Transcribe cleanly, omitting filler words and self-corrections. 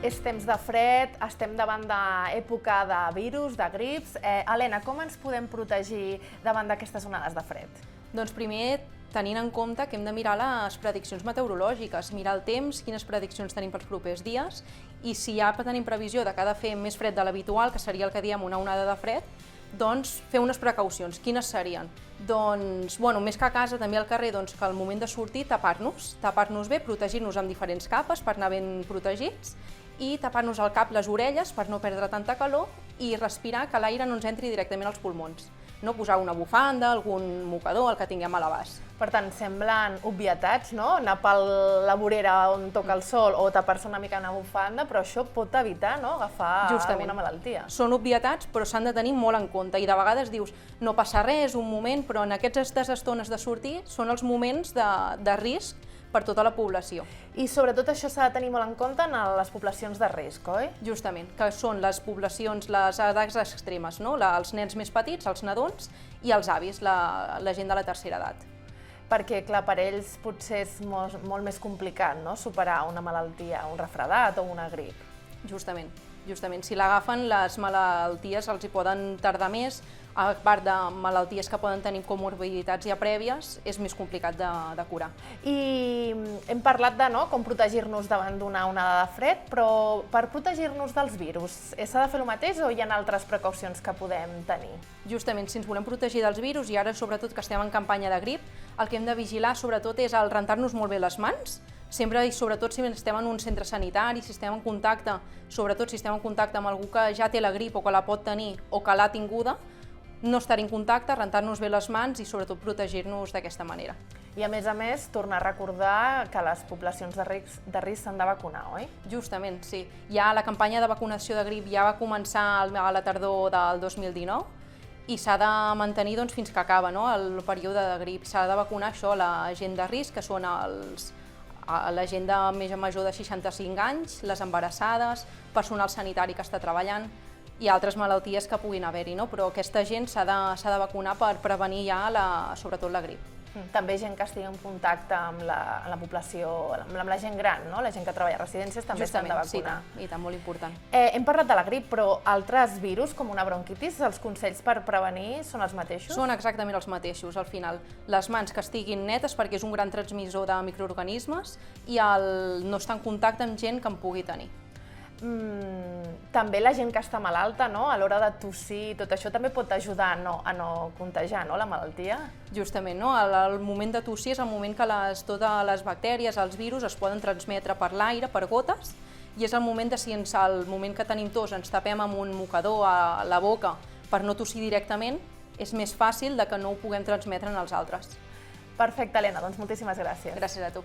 És temps de fred, estem davant d'època de virus, de grips. Helena, com ens podem protegir davant d'aquestes onades de fred? Doncs primer, tenint en compte que hem de mirar les prediccions meteorològiques, mirar el temps, quines prediccions tenim pels propers dies, i si ja tenim previsió de que ha de fer més fred de l'habitual, que seria el que diem una onada de fred, doncs fer unes precaucions. Quines serien? Doncs, més que a casa, també al carrer, doncs que al moment de sortir tapar-nos bé, protegir-nos amb diferents capes per anar ben protegits, i tapar-nos el cap, les orelles, per no perdre tanta calor, i respirar que l'aire no ens entri directament als pulmons. No posar una bufanda, algun mocador, el que tinguem a l'abast. Per tant, semblen obvietats, no? Anar per la vorera on toca el sol o tapar-se una mica una bufanda, però això pot evitar, no?, agafar alguna malaltia. Són obvietats, però s'han de tenir molt en compte, i de vegades dius, no passa res, un moment, però en aquestes estones de sortir són els moments de risc per tota la població. I sobretot això s'ha de tenir molt en compte en les poblacions de risc, oi? Justament, que són les poblacions, les edats extremes, no? Els nens més petits, els nadons, i els avis, la gent de la tercera edat. Perquè, clar, per ells potser és molt més complicat, no?, superar una malaltia, un refredat o una grip. Justament. Si l'agafen, les malalties els hi poden tardar més, a part de malalties que poden tenir comorbiditats ja prèvies, és més complicat de curar. I hem parlat de com protegir-nos davant d'una onada de fred, però per protegir-nos dels virus, s'ha de fer el mateix o hi ha altres precaucions que podem tenir? Justament, si ens volem protegir dels virus, i ara sobretot que estem en campanya de grip, el que hem de vigilar sobretot és el rentar-nos molt bé les mans, sempre i sobretot si estem en un centre sanitari, si estem en contacte, sobretot si estem en contacte amb algú que ja té la grip o que la pot tenir o que l'ha tinguda, no estar en contacte, rentar-nos bé les mans i sobretot protegir-nos d'aquesta manera. I a més, tornar a recordar que les poblacions de risc s'han de vacunar, oi? Justament, sí. Ja la campanya de vacunació de grip ja va començar a la tardor del 2019 i s'ha de mantenir fins que acaba el període de grip. S'ha de vacunar la gent de risc, que són la gent més major de 65 anys, les embarassades, personal sanitari que està treballant, i altres malalties que puguin haver-hi, però aquesta gent s'ha de vacunar per prevenir ja sobretot la grip. També gent que estigui en contacte amb la població, amb la gent gran, la gent que treballa a residències també s'han de vacunar. Sí, i tant, molt important. Hem parlat de la grip, però altres virus, com una bronquitis, els consells per prevenir són els mateixos? Són exactament els mateixos, al final. Les mans que estiguin netes, perquè és un gran transmissor de microorganismes, i no estar en contacte amb gent que en pugui tenir. També la gent que està malalta, a l'hora de tossir, tot això també pot ajudar a no contagiar la malaltia? Justament, el moment de tossir és el moment que totes les bactèries, els virus, es poden transmetre per l'aire, per gotes, i és el moment si al moment que tenim tos ens tapem amb un mocador a la boca per no tossir directament, és més fàcil que no ho puguem transmetre als altres. Perfecte, Helena, doncs moltíssimes gràcies. Gràcies a tu.